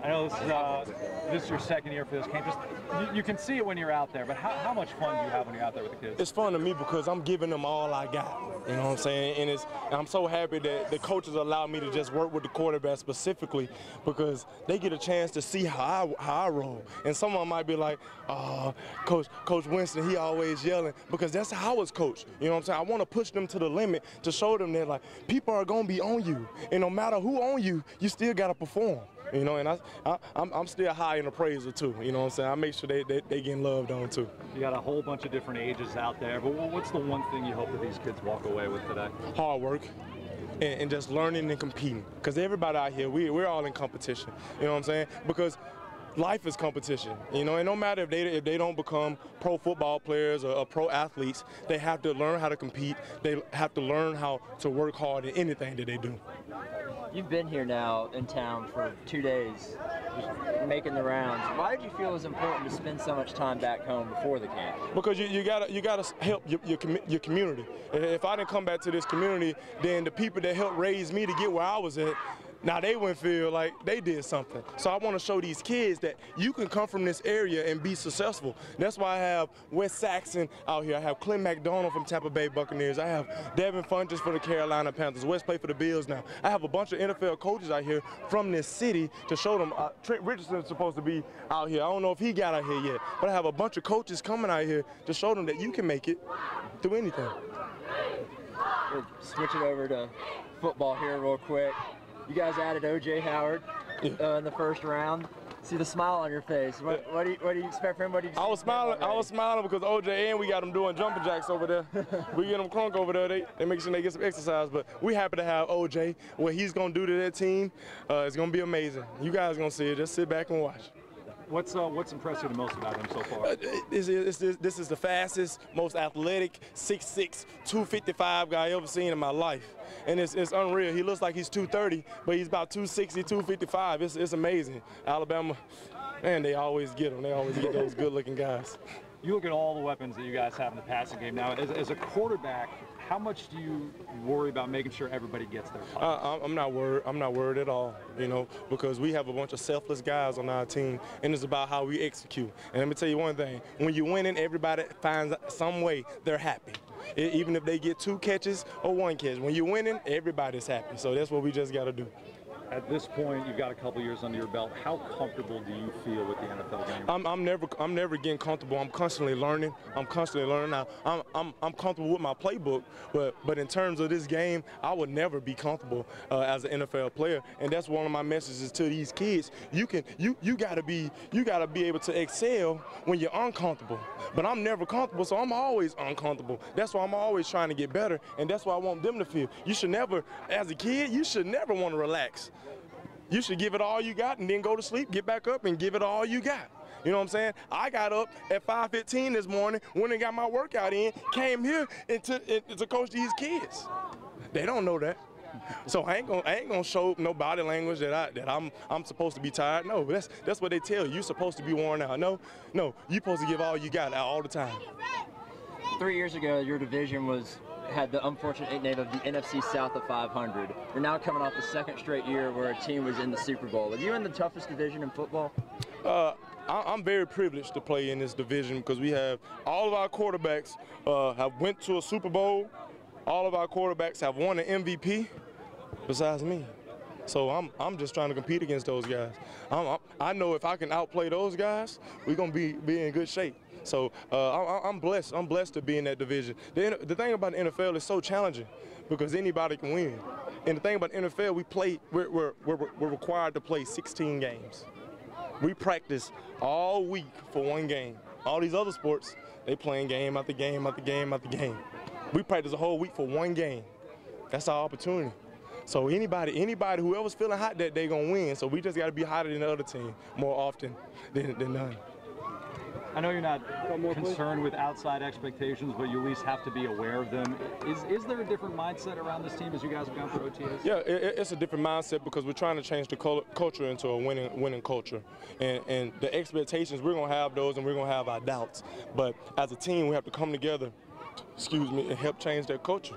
I know this is your second year for this camp. You can see it when you're out there, but how much fun do you have when you're out there with the kids? It's fun to me because I'm giving them all I got. You know what I'm saying? And I'm so happy that the coaches allow me to just work with the quarterback specifically because they get a chance to see how I roll. And some of them might be like, Coach Winston, he always yelling, because that's how I was coached. You know what I'm saying? I want to push them to the limit to show them that, like, people are going to be on you. And no matter who on you, you still got to perform. You know, and I'm still high in appraisal too. You know what I'm saying? I make sure they getting loved on too. You got a whole bunch of different ages out there, but what's the one thing you hope that these kids walk away with today? Hard work. And just learning and competing. Because everybody out here, we're all in competition. You know what I'm saying? Because life is competition, you know, and no matter if they don't become pro football players or pro athletes, they have to learn how to compete. They have to learn how to work hard in anything that they do. You've been here now in town for 2 days, just making the rounds. Why did you feel it was important to spend so much time back home before the camp? Because you gotta help your community. If I didn't come back to this community, then the people that helped raise me to get where I was at, now they wouldn't feel like they did something. So I want to show these kids that you can come from this area and be successful. That's why I have Wes Saxon out here. I have Clint McDonald from Tampa Bay Buccaneers. I have Devin Funches for the Carolina Panthers. Wes played for the Bills now. I have a bunch of NFL coaches out here from this city to show them. Trent Richardson's supposed to be out here. I don't know if he got out here yet, but I have a bunch of coaches coming out here to show them that you can make it through anything. We'll switch it over to football here real quick. You guys added O.J. Howard in the first round. See the smile on your face. What do you expect from him? I was smiling because O.J. and we got them doing jumping jacks over there. We get them crunk over there. They make sure they get some exercise. But we happy to have O.J. What he's gonna do to that team, it's gonna be amazing. You guys gonna see it. Just sit back and watch. What's impressed you the most about him so far? This is the fastest, most athletic, 6'6", 255 guy I ever seen in my life. And it's unreal. He looks like he's 230, but he's about 260, 255. It's amazing. Alabama, man, they always get them. They always get those good-looking guys. You look at all the weapons that you guys have in the passing game now. As a quarterback, how much do you worry about making sure everybody gets their touches? I'm not worried. I'm not worried at all, you know, because we have a bunch of selfless guys on our team, and it's about how we execute. And let me tell you one thing. When you're winning, everybody finds some way they're happy. Even if they get 2 catches or 1 catch. When you're winning, everybody's happy. So that's what we just got to do. At this point, you've got a couple years under your belt. How comfortable do you feel with the NFL game? I'm never getting comfortable. I'm constantly learning. Now, I'm comfortable with my playbook, but in terms of this game, I would never be comfortable as an NFL player. And that's one of my messages to these kids. You gotta be able to excel when you're uncomfortable. But I'm never comfortable, so I'm always uncomfortable. That's why I'm always trying to get better, and that's why I want them to feel. You should never, as a kid, you should never want to relax. You should give it all you got and then go to sleep, get back up and give it all you got. You know what I'm saying? I got up at 5:15 this morning, went and got my workout in, came here to coach these kids. They don't know that. So I ain't gonna show no body language that I'm supposed to be tired. No, that's what they tell you. You're supposed to be worn out. No, you're supposed to give all you got all the time. 3 years ago, your division had the unfortunate nickname of the NFC South of 500. You're now coming off the 2nd straight year where a team was in the Super Bowl. Are you in the toughest division in football? I'm very privileged to play in this division because we have all of our quarterbacks have went to a Super Bowl. All of our quarterbacks have won an MVP besides me. So I'm just trying to compete against those guys. I know if I can outplay those guys, we're gonna be in good shape. So I'm blessed. I'm blessed to be in that division. The thing about the NFL is so challenging because anybody can win. And the thing about the NFL, we're required to play 16 games. We practice all week for 1 game. All these other sports, they playing game after game after game after game. We practice a whole week for 1 game. That's our opportunity. So anybody, whoever's feeling hot that day gonna win. So we just gotta be hotter than the other team more often than none. I know you're not concerned with outside expectations, but you at least have to be aware of them. Is there a different mindset around this team as you guys have gone through OTAs? Yeah, it's a different mindset because we're trying to change the culture into a winning culture. And the expectations, we're going to have those and we're going to have our doubts. But as a team, we have to come together, and help change that culture.